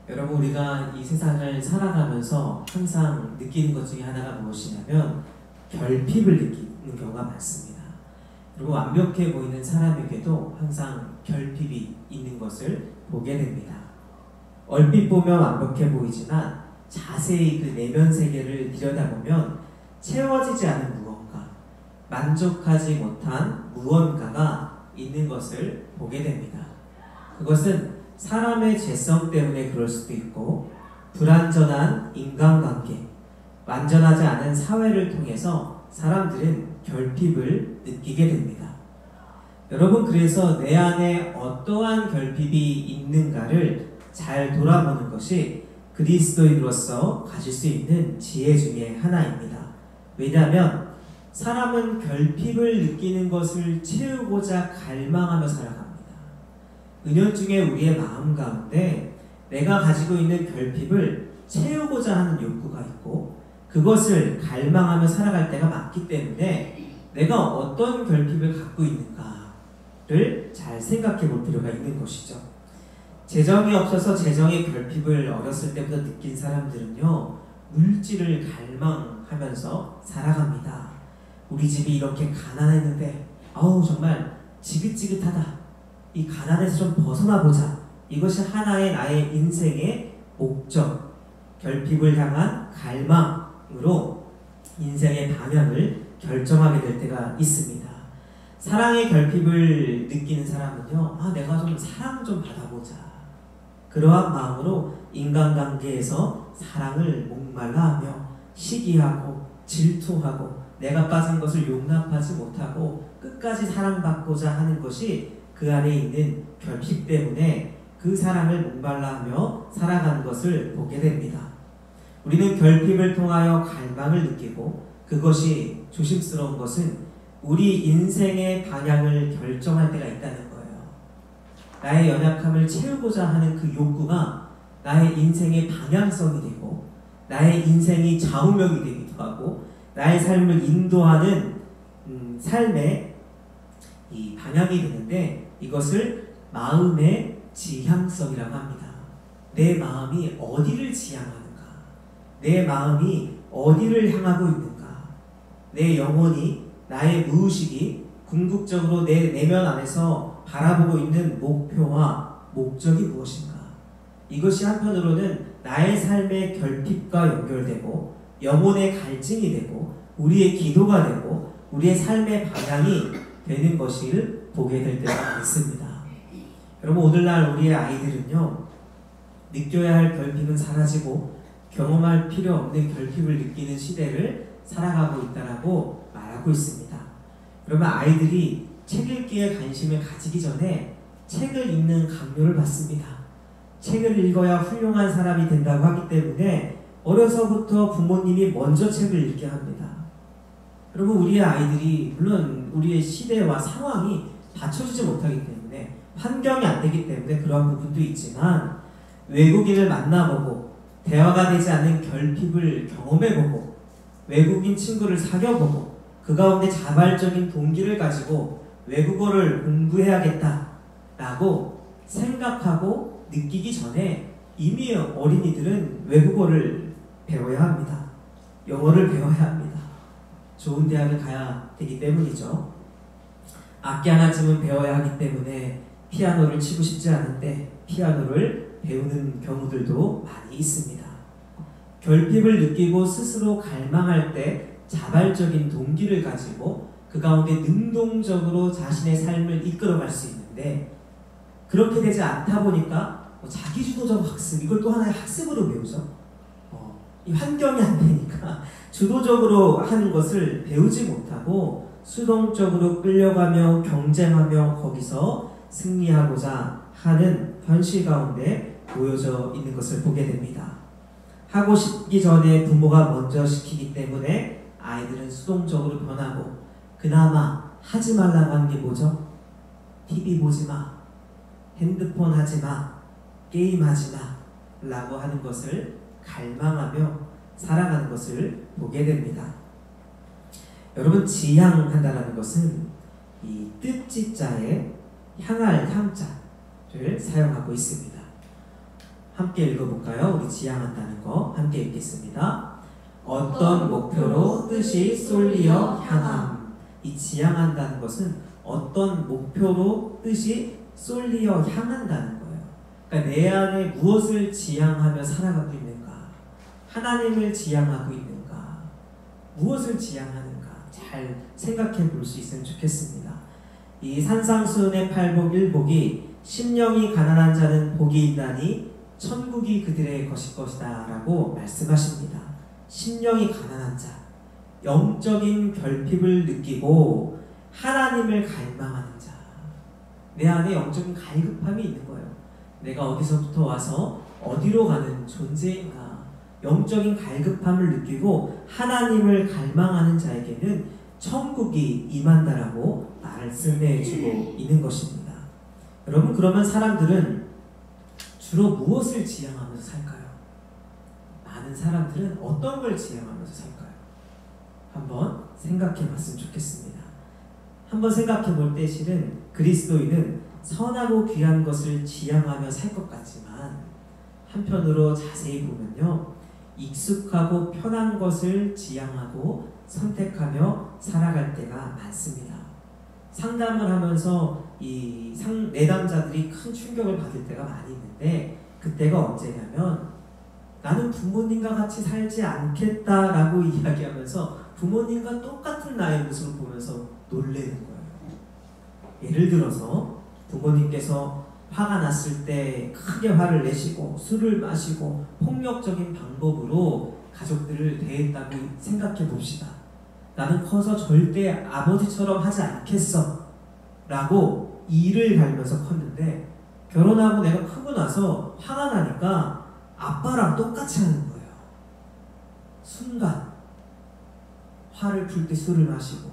여러분, 우리가 이 세상을 살아가면서 항상 느끼는 것 중에 하나가 무엇이냐면 결핍을 느끼는 경우가 많습니다. 그리고 완벽해 보이는 사람에게도 항상 결핍이 있는 것을 보게 됩니다. 얼핏 보면 완벽해 보이지만 자세히 그 내면 세계를 들여다보면 채워지지 않은 무언가, 만족하지 못한 무언가가 있는 것을 보게 됩니다. 그것은 사람의 죄성 때문에 그럴 수도 있고, 불완전한 인간관계, 완전하지 않은 사회를 통해서 사람들은 결핍을 느끼게 됩니다. 여러분, 그래서 내 안에 어떠한 결핍이 있는가를 잘 돌아보는 것이 그리스도인으로서 가질 수 있는 지혜 중에 하나입니다. 왜냐하면 사람은 결핍을 느끼는 것을 채우고자 갈망하며 살아갑니다. 은연중에 우리의 마음 가운데 내가 가지고 있는 결핍을 채우고자 하는 욕구가 있고, 그것을 갈망하며 살아갈 때가 많기 때문에 내가 어떤 결핍을 갖고 있는가를 잘 생각해 볼 필요가 있는 것이죠. 재정이 없어서 재정의 결핍을 어렸을 때부터 느낀 사람들은요, 물질을 갈망하면서 살아갑니다. 우리 집이 이렇게 가난했는데 정말 지긋지긋하다. 이 가난에서 좀 벗어나보자. 이것이 하나의 나의 인생의 목적, 결핍을 향한 갈망으로 인생의 방향을 결정하게 될 때가 있습니다. 사랑의 결핍을 느끼는 사람은요, 내가 좀 사랑 좀 받아보자. 그러한 마음으로 인간관계에서 사랑을 목말라하며 시기하고 질투하고 내가 빠진 것을 용납하지 못하고 끝까지 사랑받고자 하는 것이 그 안에 있는 결핍 때문에 그 사랑을 목말라하며 살아가는 것을 보게 됩니다. 우리는 결핍을 통하여 갈망을 느끼고, 그것이 조심스러운 것은 우리 인생의 방향을 결정할 때가 있다는 거예요. 나의 연약함을 채우고자 하는 그 욕구가 나의 인생의 방향성이 되고, 나의 인생이 좌우명이 되기도 하고, 나의 삶을 인도하는 삶의 이 방향이 되는데, 이것을 마음의 지향성이라고 합니다. 내 마음이 어디를 지향하는가? 내 마음이 어디를 향하고 있는가? 내 영혼이, 나의 무의식이 궁극적으로 내 내면 안에서 바라보고 있는 목표와 목적이 무엇인가? 이것이 한편으로는 나의 삶의 결핍과 연결되고 영혼의 갈증이 되고 우리의 기도가 되고 우리의 삶의 방향이 되는 것을 보게 될 때가 있습니다. 여러분, 오늘날 우리의 아이들은요, 느껴야 할 결핍은 사라지고 경험할 필요 없는 결핍을 느끼는 시대를 살아가고 있다라고 말하고 있습니다. 그러면 아이들이 책 읽기에 관심을 가지기 전에 책을 읽는 강요를 받습니다. 책을 읽어야 훌륭한 사람이 된다고 하기 때문에 어려서부터 부모님이 먼저 책을 읽게 합니다. 여러분, 우리의 아이들이 물론 우리의 시대와 상황이 받쳐주지 못하기 때문에, 환경이 안 되기 때문에 그러한 부분도 있지만, 외국인을 만나보고 대화가 되지 않는 결핍을 경험해보고 외국인 친구를 사귀어보고 그 가운데 자발적인 동기를 가지고 외국어를 공부해야겠다라고 생각하고 느끼기 전에 이미 어린이들은 외국어를 배워야 합니다. 영어를 배워야 합니다. 좋은 대학을 가야 되기 때문이죠. 악기 하나쯤은 배워야 하기 때문에 피아노를 치고 싶지 않은데 피아노를 배우는 경우들도 많이 있습니다. 결핍을 느끼고 스스로 갈망할 때 자발적인 동기를 가지고 그 가운데 능동적으로 자신의 삶을 이끌어갈 수 있는데, 그렇게 되지 않다 보니까 자기주도적 학습, 이걸 또 하나의 학습으로 배우죠. 이 환경이 안 되니까 주도적으로 하는 것을 배우지 못하고 수동적으로 끌려가며 경쟁하며 거기서 승리하고자 하는 현실 가운데 보여져 있는 것을 보게 됩니다. 하고 싶기 전에 부모가 먼저 시키기 때문에 아이들은 수동적으로 변하고, 그나마 하지 말라고 하는 게 뭐죠? TV 보지 마, 핸드폰 하지 마, 게임 하지 마 라고 하는 것을 갈망하며 살아가는 것을 보게 됩니다. 여러분, 지향한다는 것은 이 뜻지자에 향할 향자를 사용하고 있습니다. 함께 읽어볼까요? 우리 지향한다는 거 함께 읽겠습니다. 어떤 목표로 뜻이 쏠리어 향함. 이 지향한다는 것은 어떤 목표로 뜻이 쏠리어 향한다는 거예요. 그러니까 내 안에 무엇을 지향하며 살아가고 있는가? 하나님을 지향하고 있는가? 무엇을 지향하는가? 잘 생각해 볼 수 있으면 좋겠습니다. 이 산상수훈의 팔복 일복이 심령이 가난한 자는 복이 있나니 천국이 그들의 것일 것이다 라고 말씀하십니다. 심령이 가난한 자, 영적인 결핍을 느끼고 하나님을 갈망하는 자, 내 안에 영적인 갈급함이 있는 거예요. 내가 어디서부터 와서 어디로 가는 존재인가, 영적인 갈급함을 느끼고 하나님을 갈망하는 자에게는 천국이 임한다라고 말씀해주고 있는 것입니다. 여러분, 그러면 사람들은 주로 무엇을 지향하면서 살까요? 많은 사람들은 어떤 걸 지향하면서 살까요? 한번 생각해 봤으면 좋겠습니다. 한번 생각해 볼 때 실은 그리스도인은 선하고 귀한 것을 지향하며 살 것 같지만 한편으로 자세히 보면요, 익숙하고 편한 것을 지향하고 선택하며 살아갈 때가 많습니다. 상담을 하면서 이 내담자들이 큰 충격을 받을 때가 많이 있는데, 그때가 언제냐면 나는 부모님과 같이 살지 않겠다라고 이야기하면서 부모님과 똑같은 나의 모습을 보면서 놀래는 거예요. 예를 들어서 부모님께서 화가 났을 때 크게 화를 내시고 술을 마시고 폭력적인 방법으로 가족들을 대했다고 생각해 봅시다. 나는 커서 절대 아버지처럼 하지 않겠어 라고 이를 갈면서 컸는데, 결혼하고 내가 크고 나서 화가 나니까 아빠랑 똑같이 하는 거예요. 순간 화를 풀 때 술을 마시고,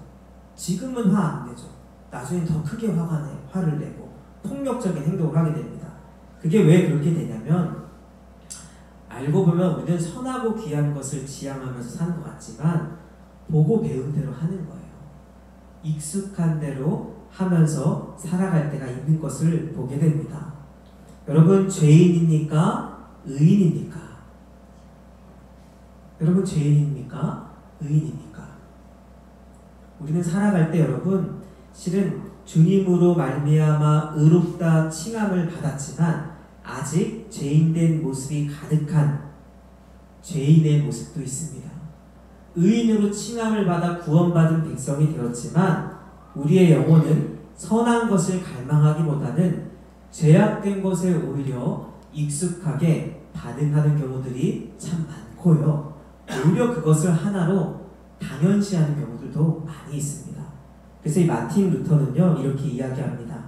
지금은 화 안 내죠. 나중엔 더 크게 화를 내고 폭력적인 행동을 하게 됩니다. 그게 왜 그렇게 되냐면, 알고 보면 우리는 선하고 귀한 것을 지향하면서 사는 것 같지만 보고 배운 대로 하는 거예요. 익숙한 대로 하면서 살아갈 때가 있는 것을 보게 됩니다. 여러분, 죄인입니까? 의인입니까? 여러분, 죄인입니까? 의인입니까? 우리는 살아갈 때 여러분, 실은 주님으로 말미암아 의롭다 칭함을 받았지만 아직 죄인된 모습이 가득한 죄인의 모습도 있습니다. 의인으로 칭함을 받아 구원받은 백성이 되었지만 우리의 영혼은 선한 것을 갈망하기보다는 죄악된 것에 오히려 익숙하게 반응하는 경우들이 참 많고요. 오히려 그것을 하나로 당연시하는 경우들도 많이 있습니다. 그래서 이 마틴 루터는요, 이렇게 이야기합니다.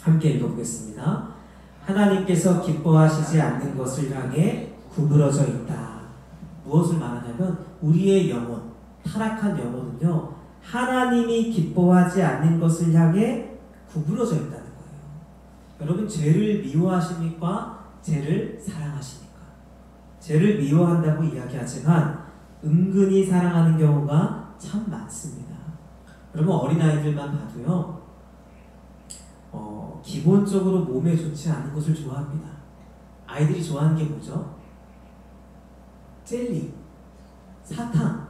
함께 읽어보겠습니다. 하나님께서 기뻐하시지 않는 것을 향해 구부러져 있다. 무엇을 말하냐면 우리의 영혼, 타락한 영혼은요, 하나님이 기뻐하지 않는 것을 향해 구부러져 있다는 거예요. 여러분, 죄를 미워하십니까? 죄를 사랑하십니까? 죄를 미워한다고 이야기하지만 은근히 사랑하는 경우가 참 많습니다. 여러분, 어린아이들만 봐도요, 기본적으로 몸에 좋지 않은 것을 좋아합니다. 아이들이 좋아하는 게 뭐죠? 젤리, 사탕,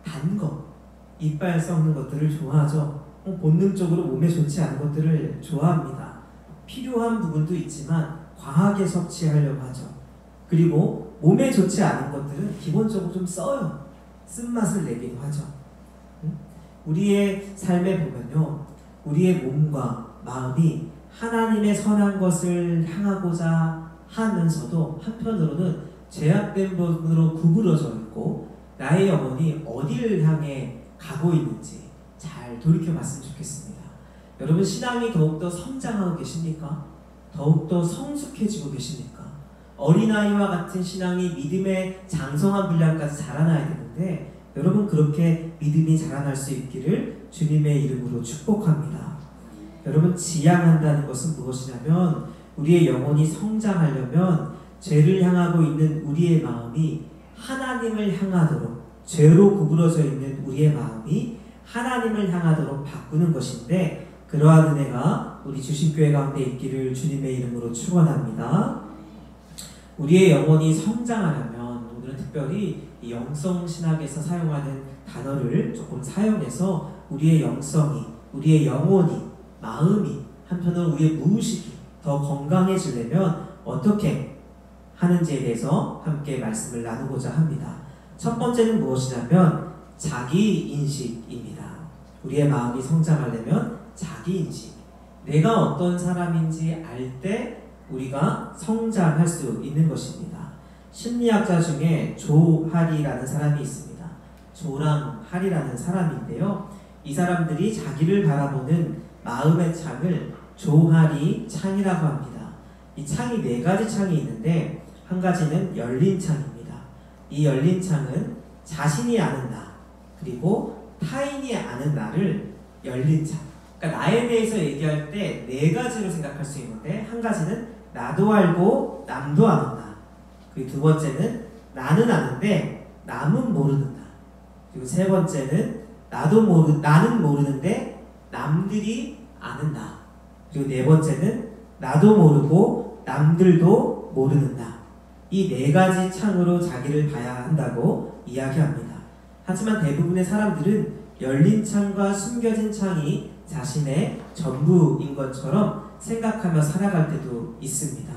단 거, 이빨 썩는 것들을 좋아하죠. 본능적으로 몸에 좋지 않은 것들을 좋아합니다. 필요한 부분도 있지만 과하게 섭취하려고 하죠. 그리고 몸에 좋지 않은 것들은 기본적으로 좀 써요. 쓴맛을 내기도 하죠. 우리의 삶에 보면요, 우리의 몸과 마음이 하나님의 선한 것을 향하고자 하면서도 한편으로는 죄악된 부분으로 구부러져 있고 나의 영혼이 어디를 향해 가고 있는지 잘 돌이켜 봤으면 좋겠습니다. 여러분, 신앙이 더욱더 성장하고 계십니까? 더욱더 성숙해지고 계십니까? 어린아이와 같은 신앙이 믿음의 장성한 분량까지 자라나야 되는데, 여러분, 그렇게 믿음이 자라날 수 있기를 주님의 이름으로 축복합니다. 여러분, 지향한다는 것은 무엇이냐면 우리의 영혼이 성장하려면 죄를 향하고 있는 우리의 마음이 하나님을 향하도록, 죄로 구부러져 있는 우리의 마음이 하나님을 향하도록 바꾸는 것인데, 그러한 은혜가 우리 주신교회 가운데 있기를 주님의 이름으로 축원합니다. 우리의 영혼이 성장하려면, 오늘은 특별히 이 영성신학에서 사용하는 단어를 조금 사용해서 우리의 영성이, 우리의 영혼이, 마음이, 한편으로 우리의 무의식이 더 건강해지려면 어떻게 하는지에 대해서 함께 말씀을 나누고자 합니다. 첫 번째는 무엇이냐면 자기인식입니다. 우리의 마음이 성장하려면 자기인식, 내가 어떤 사람인지 알 때 우리가 성장할 수 있는 것입니다. 심리학자 중에 조 하리라는 사람이 있습니다. 조랑 하리라는 사람인데요, 이 사람들이 자기를 바라보는 마음의 창을 조하리 창이라고 합니다. 이 창이 네 가지 창이 있는데, 한 가지는 열린 창입니다. 이 열린 창은 자신이 아는 나, 그리고 타인이 아는 나를 열린 창. 그러니까 나에 대해서 얘기할 때 네 가지로 생각할 수 있는데, 한 가지는 나도 알고 남도 아는 나, 그리고 두 번째는 나는 아는데 남은 모르는 나, 그리고 세 번째는 나는 모르는데 남들이 아는 나, 그리고 네 번째는 나도 모르고 남들도 모르는 나. 이 네 가지 창으로 자기를 봐야 한다고 이야기합니다. 하지만 대부분의 사람들은 열린 창과 숨겨진 창이 자신의 전부인 것처럼 생각하며 살아갈 때도 있습니다.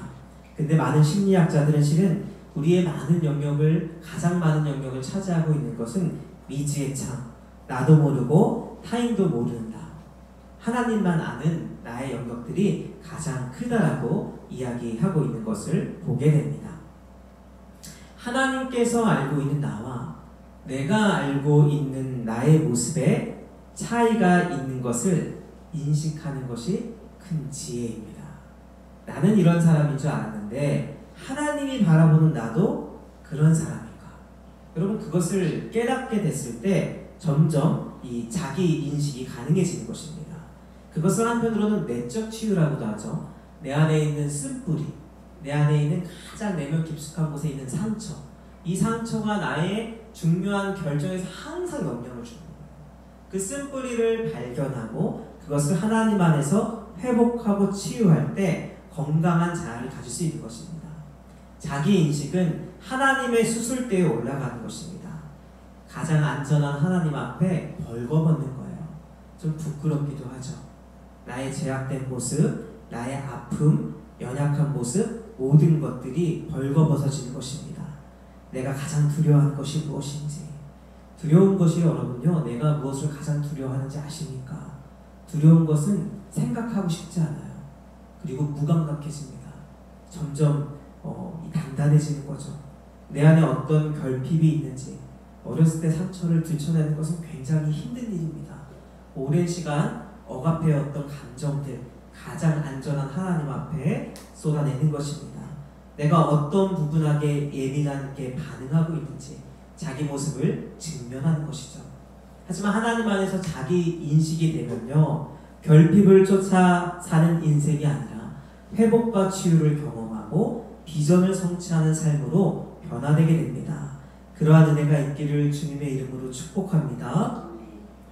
근데 많은 심리학자들은 실은 우리의 가장 많은 영역을 차지하고 있는 것은 미지의 창, 나도 모르고 타인도 모르는 나, 하나님만 아는 나의 영역들이 가장 크다라고 이야기하고 있는 것을 보게 됩니다. 하나님께서 알고 있는 나와 내가 알고 있는 나의 모습에 차이가 있는 것을 인식하는 것이 큰 지혜입니다. 나는 이런 사람인 줄 알았는데 하나님이 바라보는 나도 그런 사람인가? 여러분, 그것을 깨닫게 됐을 때 점점 이 자기 인식이 가능해지는 것입니다. 그것을 한편으로는 내적 치유라고도 하죠. 내 안에 있는 쓴뿌리, 내 안에 있는 가장 내면 깊숙한 곳에 있는 상처, 이 상처가 나의 중요한 결정에서 항상 영향을 주는 거예요. 그 쓴뿌리를 발견하고 그것을 하나님 안에서 회복하고 치유할 때 건강한 자아를 가질 수 있는 것입니다. 자기인식은 하나님의 수술대에 올라가는 것입니다. 가장 안전한 하나님 앞에 벌거벗는 거예요. 좀 부끄럽기도 하죠. 나의 제약된 모습, 나의 아픔, 연약한 모습, 모든 것들이 벌거벗어지는 것입니다. 내가 가장 두려워하는 것이 무엇인지. 두려운 것이 여러분요, 내가 무엇을 가장 두려워하는지 아십니까? 두려운 것은 생각하고 싶지 않아요. 그리고 무감각해집니다. 점점 단단해지는 거죠. 내 안에 어떤 결핍이 있는지, 어렸을 때 상처를 들춰내는 것은 굉장히 힘든 일입니다. 오랜 시간 억압해왔던 감정들, 가장 안전한 하나님 앞에 쏟아내는 것입니다. 내가 어떤 부분하게 예민하게 반응하고 있는지 자기 모습을 직면하는 것이죠. 하지만 하나님 안에서 자기 인식이 되면요, 결핍을 쫓아 사는 인생이 아니라 회복과 치유를 경험하고 비전을 성취하는 삶으로 변화되게 됩니다. 그러한 은혜가 있기를 주님의 이름으로 축복합니다.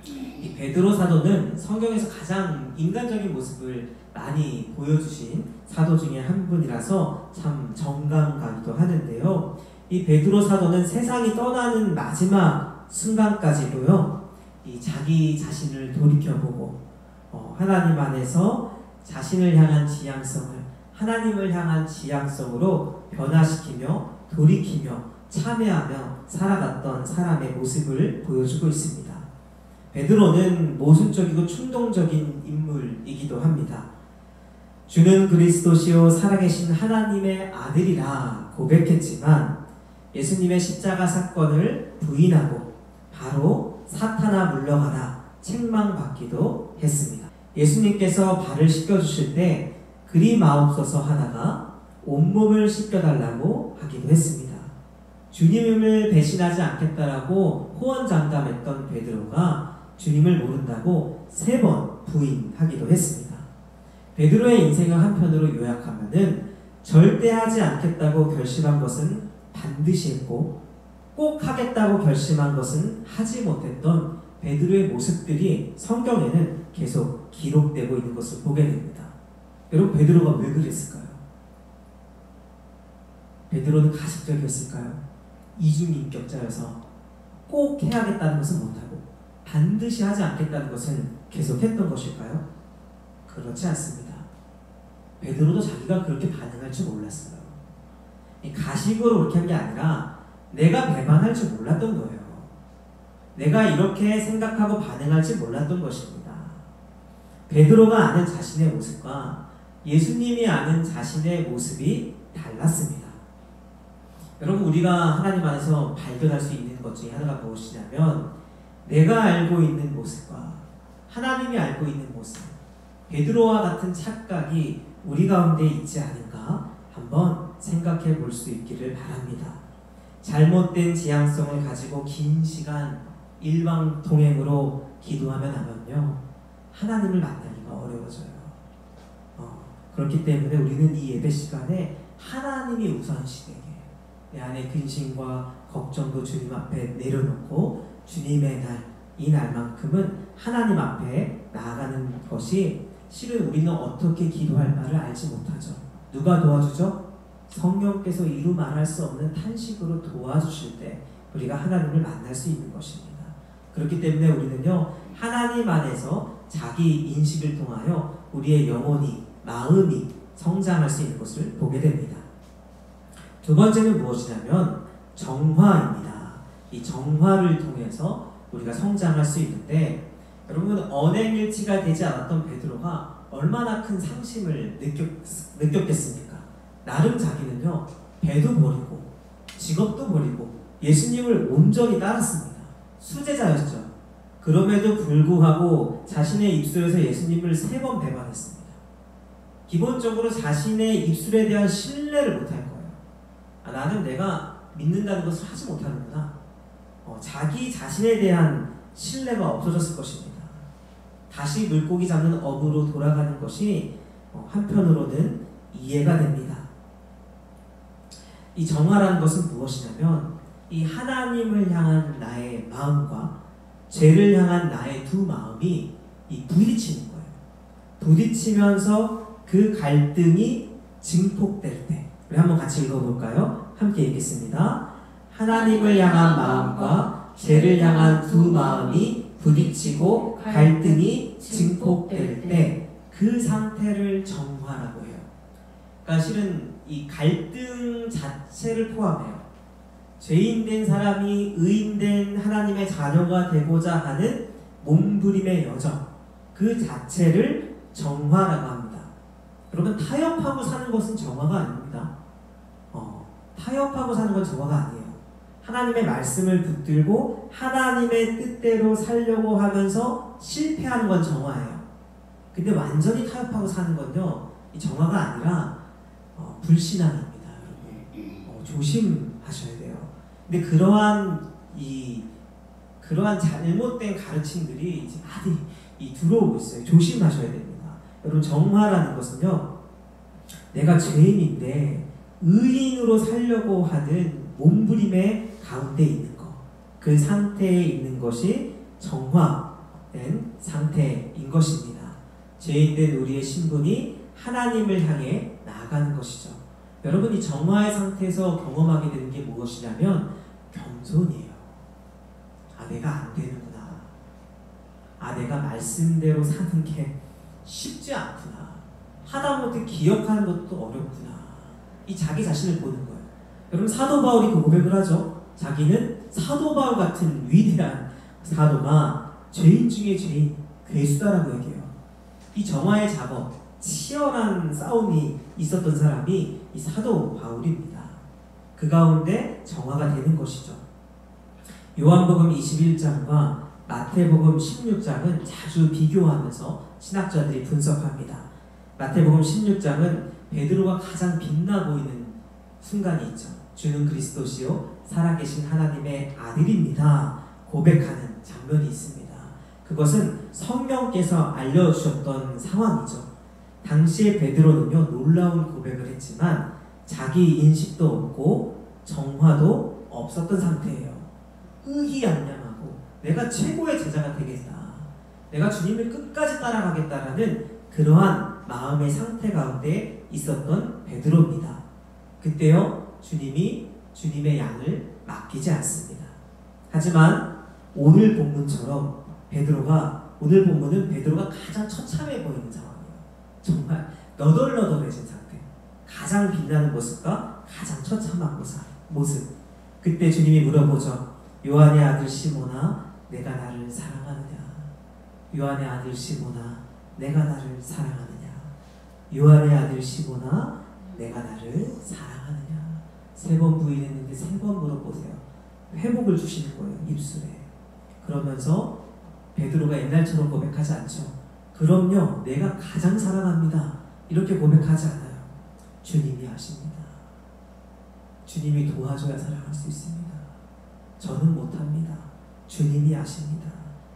이 베드로 사도는 성경에서 가장 인간적인 모습을 많이 보여주신 사도 중에 한 분이라서 참 정감 가기도 하는데요. 이 베드로 사도는 세상이 떠나는 마지막 순간까지도요, 이 자기 자신을 돌이켜보고 하나님 안에서 자신을 향한 지향성을 하나님을 향한 지향성으로 변화시키며 돌이키며 참여하며 살아갔던 사람의 모습을 보여주고 있습니다. 베드로는 모순적이고 충동적인 인물이기도 합니다. 주는 그리스도시요 살아계신 하나님의 아들이라 고백했지만 예수님의 십자가 사건을 부인하고 바로 사탄아 물러가라 책망받기도 했습니다. 예수님께서 발을 씻겨주실 때 그리 마옵소서 하다가 온몸을 씻겨달라고 하기도 했습니다. 주님을 배신하지 않겠다라고 호언장담했던 베드로가 주님을 모른다고 3번 부인하기도 했습니다. 베드로의 인생을 한편으로 요약하면은 절대 하지 않겠다고 결심한 것은 반드시 했고 꼭 하겠다고 결심한 것은 하지 못했던 베드로의 모습들이 성경에는 계속 기록되고 있는 것을 보게 됩니다. 여러분, 베드로가 왜 그랬을까요? 베드로는 가식적이었을까요? 이중인격자여서 꼭 해야겠다는 것은 못하고 반드시 하지 않겠다는 것은 계속했던 것일까요? 그렇지 않습니다. 베드로도 자기가 그렇게 반응할 줄 몰랐어요. 가식으로 그렇게 한 게 아니라 내가 배반할 줄 몰랐던 거예요. 내가 이렇게 생각하고 반응할 줄 몰랐던 것입니다. 베드로가 아는 자신의 모습과 예수님이 아는 자신의 모습이 달랐습니다. 여러분, 우리가 하나님 안에서 발견할 수 있는 것 중에 하나가 무엇이냐면 내가 알고 있는 모습과 하나님이 알고 있는 모습, 베드로와 같은 착각이 우리 가운데 있지 않은가 한번 생각해 볼 수 있기를 바랍니다. 잘못된 지향성을 가지고 긴 시간 일방통행으로 기도하며 나면요, 하나님을 만나기가 어려워져요. 그렇기 때문에 우리는 이 예배 시간에 하나님이 우선시되게 내 안의 근심과 걱정도 주님 앞에 내려놓고 주님의 날, 이 날만큼은 하나님 앞에 나아가는 것이 실은 우리는 어떻게 기도할 바를 알지 못하죠. 누가 도와주죠? 성령께서 이루 말할 수 없는 탄식으로 도와주실 때 우리가 하나님을 만날 수 있는 것입니다. 그렇기 때문에 우리는요, 하나님 안에서 자기 인식을 통하여 우리의 영혼이, 마음이 성장할 수 있는 것을 보게 됩니다. 두 번째는 무엇이냐면 정화입니다. 이 정화를 통해서 우리가 성장할 수 있는데, 여러분, 언행일치가 되지 않았던 베드로가 얼마나 큰 상심을 느꼈겠습니까? 나름 자기는요, 배도 버리고 직업도 버리고 예수님을 온전히 따랐습니다. 수제자였죠. 그럼에도 불구하고 자신의 입술에서 예수님을 3번 배반했습니다. 기본적으로 자신의 입술에 대한 신뢰를 못할 거예요. 나는 내가 믿는다는 것을 하지 못하는구나. 자기 자신에 대한 신뢰가 없어졌을 것입니다. 다시 물고기 잡는 어부로 돌아가는 것이 한편으로는 이해가 됩니다. 이 정화라는 것은 무엇이냐면 이 하나님을 향한 나의 마음과 죄를 향한 나의 두 마음이 부딪히는 거예요. 부딪히면서 그 갈등이 증폭될 때, 우리 한번 같이 읽어볼까요? 함께 읽겠습니다. 하나님을 향한 마음과 죄를 향한 두 마음이 부딪히고 갈등이 증폭될 때 그 상태를 정화라고 해요. 그러니까 실은 이 갈등 자체를 포함해요. 죄인된 사람이 의인된 하나님의 자녀가 되고자 하는 몸부림의 여정, 그 자체를 정화라고 합니다. 여러분, 타협하고 사는 것은 정화가 아닙니다. 타협하고 사는 건 정화가 아니에요. 하나님의 말씀을 붙들고 하나님의 뜻대로 살려고 하면서 실패하는 건 정화예요. 근데 완전히 타협하고 사는 건요, 이 정화가 아니라 불신앙입니다. 여러분, 조심하셔야 돼요. 근데 그러한 잘못된 가르침들이 이제 많이 들어오고 있어요. 조심하셔야 됩니다. 여러분, 정화라는 것은요, 내가 죄인인데 의인으로 살려고 하는 몸부림의 가운데 있는 것, 그 상태에 있는 것이 정화된 상태인 것입니다. 죄인된 우리의 신분이 하나님을 향해 나아가는 것이죠. 여러분이 정화의 상태에서 경험하게 되는 게 무엇이냐면 겸손이에요. 내가 안 되는구나. 내가 말씀대로 사는 게 쉽지 않구나. 하다못해 기억하는 것도 어렵구나. 이 자기 자신을 보는 거예요. 여러분, 사도 바울이 그 고백을 하죠. 자기는 사도 바울 같은 위대한 사도가 죄인 중에 죄인, 괴수다라고 얘기해요. 이 정화의 작업, 치열한 싸움이 있었던 사람이 이 사도 바울입니다. 그 가운데 정화가 되는 것이죠. 요한복음 21장과 마태복음 16장은 자주 비교하면서 신학자들이 분석합니다. 마태복음 16장은 베드로가 가장 빛나 보이는 순간이 있죠. 주는 그리스도시요 살아계신 하나님의 아들입니다. 고백하는 장면이 있습니다. 그것은 성령께서 알려주셨던 상황이죠. 당시에 베드로는요, 놀라운 고백을 했지만 자기 인식도 없고 정화도 없었던 상태예요. 의기양양하고 내가 최고의 제자가 되겠다, 내가 주님을 끝까지 따라가겠다라는 그러한 마음의 상태 가운데 있었던 베드로입니다. 그때요, 주님이 주님의 양을 맡기지 않습니다. 하지만 오늘 본문처럼 오늘 본문은 베드로가 가장 처참해 보이는 상황이에요. 정말 너덜너덜해진 상태, 가장 빛나는 모습과 가장 처참한 모습. 그때 주님이 물어보죠. 요한의 아들 시몬아, 내가 나를 사랑하느냐? 요한의 아들 시몬아, 내가 나를 사랑하느냐? 요한의 아들 시몬아, 내가 나를 사랑하느냐? 3번 부인했는데 3번 물어보세요. 회복을 주시는 거예요, 입술에. 그러면서 베드로가 옛날처럼 고백하지 않죠. 그럼요, 내가 가장 사랑합니다. 이렇게 고백하지 않아요. 주님이 아십니다. 주님이 도와줘야 사랑할 수 있습니다. 저는 못합니다. 주님이 아십니다.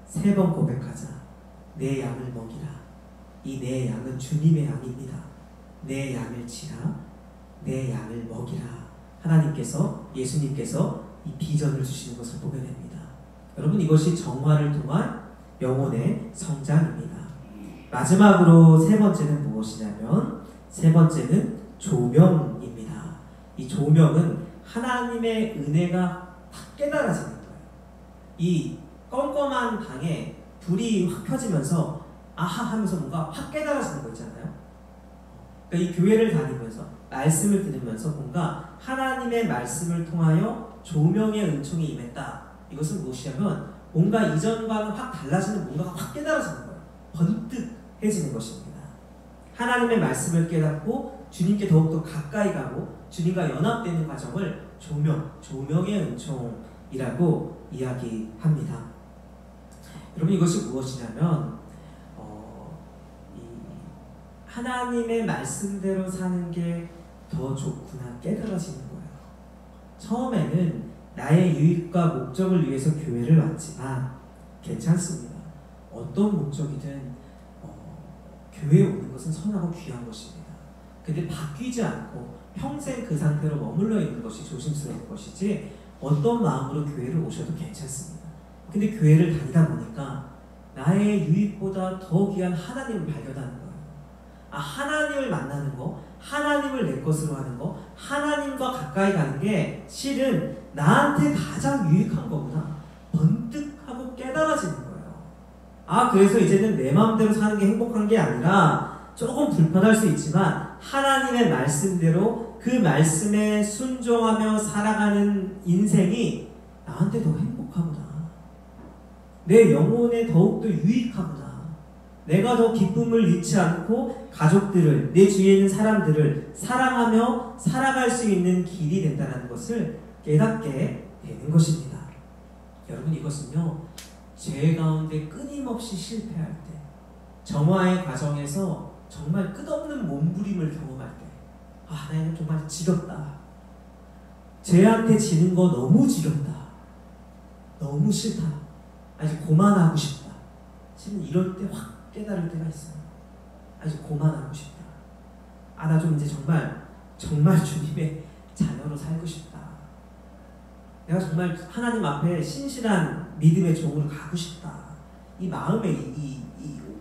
3번 고백하자. 내 양을 먹이라. 이 내 양은 주님의 양입니다. 내 양을 치라. 내 양을 먹이라. 하나님께서, 예수님께서 이 비전을 주시는 것을 보게 됩니다. 여러분, 이것이 정화를 통한 영혼의 성장입니다. 마지막으로 3번째는 무엇이냐면, 3번째는 조명입니다. 이 조명은 하나님의 은혜가 확 깨달아지는 거예요. 이 껌껌한 방에 불이 확 켜지면서 아하 하면서 뭔가 확 깨달아지는 거 있잖아요. 그러니까 이 교회를 다니면서 말씀을 들으면서 뭔가 하나님의 말씀을 통하여 조명의 은총이 임했다. 이것은 무엇이냐면 뭔가 이전과는 확 달라지는 뭔가가 확 깨달아지는 거예요. 번뜩해지는 것입니다. 하나님의 말씀을 깨닫고 주님께 더욱더 가까이 가고 주님과 연합되는 과정을 조명의 은총이라고 이야기합니다. 여러분, 이것이 무엇이냐면 하나님의 말씀대로 사는 게 더 좋구나 깨달아지는 거예요. 처음에는 나의 유익과 목적을 위해서 교회를 왔지만 괜찮습니다. 어떤 목적이든 교회에 오는 것은 선하고 귀한 것입니다. 근데 바뀌지 않고 평생 그 상태로 머물러 있는 것이 조심스러운 것이지 어떤 마음으로 교회를 오셔도 괜찮습니다. 근데 교회를 다니다 보니까 나의 유익보다 더 귀한 하나님을 발견하는 거예요. 하나님을 만나는 거, 하나님을 내 것으로 하는 거, 하나님과 가까이 가는 게 실은 나한테 가장 유익한 거구나. 번뜩하고 깨달아지는 거예요. 그래서 이제는 내 마음대로 사는 게 행복한 게 아니라 조금 불편할 수 있지만 하나님의 말씀대로 그 말씀에 순종하며 살아가는 인생이 나한테 더 행복하구나. 내 영혼에 더욱더 유익하구나. 내가 더 기쁨을 잃지 않고 가족들을, 내 주위에 있는 사람들을 사랑하며 살아갈 수 있는 길이 된다는 것을 깨닫게 되는 것입니다. 여러분, 이것은요, 죄 가운데 끊임없이 실패할 때, 정화의 과정에서 정말 끝없는 몸부림을 경험할 때, 나는 정말 지겹다. 죄한테 지는 거 너무 지겹다. 너무 싫다. 이제 고만하고 싶다. 실은 이럴 때 확 깨달을 때가 있어요. 이제 고만하고 싶다. 나 좀 이제 정말 주님의 자녀로 살고 싶다. 내가 정말 하나님 앞에 신실한 믿음의 종으로 가고 싶다. 이 마음에 이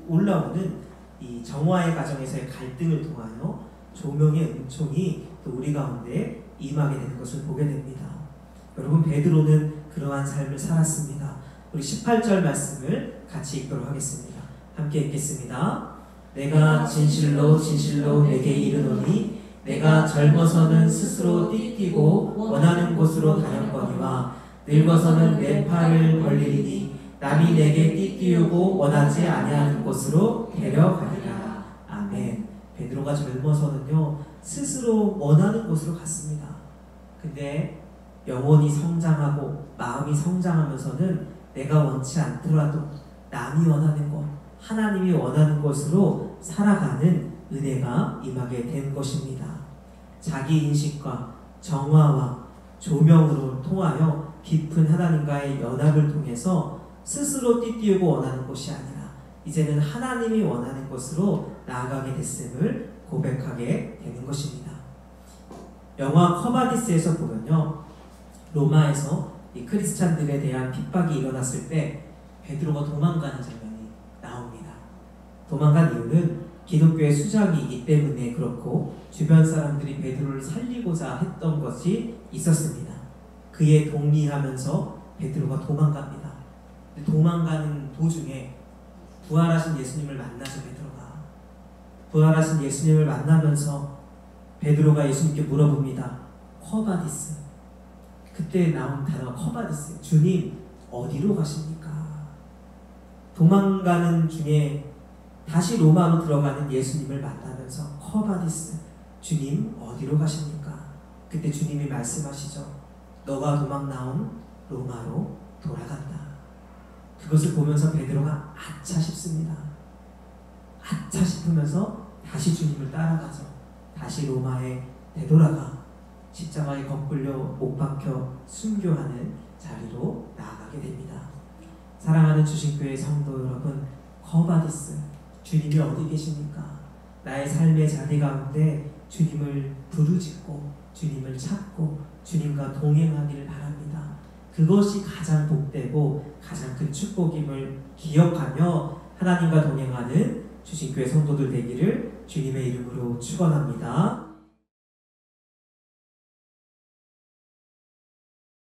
올라오는 이 정화의 과정에서의 갈등을 통하여 조명의 은총이 또 우리 가운데 임하게 되는 것을 보게 됩니다. 여러분, 베드로는 그러한 삶을 살았습니다. 우리 18절 말씀을 같이 읽도록 하겠습니다. 함께 읽겠습니다. 내가 진실로 진실로 내게 이르노니 내가 젊어서는 스스로 띠띠고 원하는 곳으로 다녔거니와 늙어서는 내 팔을 벌리리니 남이 내게 띠띠우고 원하지 아니하는 곳으로 데려가리라. 아멘. 베드로가 젊어서는요, 스스로 원하는 곳으로 갔습니다. 근데 영혼이 성장하고 마음이 성장하면서는 내가 원치 않더라도 남이 원하는 곳, 하나님이 원하는 곳으로 살아가는 은혜가 임하게 된 것입니다. 자기 인식과 정화와 조명으로 통하여 깊은 하나님과의 연합을 통해서 스스로 띠띠우고 원하는 곳이 아니라 이제는 하나님이 원하는 곳으로 나아가게 됐음을 고백하게 되는 것입니다. 영화 커바디스에서 보면요, 로마에서 이 크리스찬들에 대한 핍박이 일어났을 때 베드로가 도망가는 장면이 나옵니다. 도망간 이유는 기독교의 수장이기 때문에 그렇고 주변 사람들이 베드로를 살리고자 했던 것이 있었습니다. 그에 동의하면서 베드로가 도망갑니다. 도망가는 도중에 부활하신 예수님을 만나죠. 베드로가 부활하신 예수님을 만나면서 베드로가 예수님께 물어봅니다. 커바디스. 그때 나온 단어가 커바디스. 주님 어디로 가십니까? 도망가는 중에 다시 로마로 들어가는 예수님을 만나면서 커바디스. 주님 어디로 가십니까? 그때 주님이 말씀하시죠. 너가 도망 나온 로마로 돌아간다. 그것을 보면서 베드로가 아차 싶습니다. 아차 싶으면서 다시 주님을 따라가죠. 다시 로마에 되돌아가 십자가에 거꾸려 못 박혀 순교하는 자리로 나아가게 됩니다. 사랑하는 주신교회 성도 여러분, 커바디스, 주님이 어디 계십니까? 나의 삶의 자리 가운데 주님을 부르짖고 주님을 찾고 주님과 동행하기를 바랍니다. 그것이 가장 복되고 가장 큰 축복임을 기억하며 하나님과 동행하는 주신교회 성도들 되기를 주님의 이름으로 축원합니다.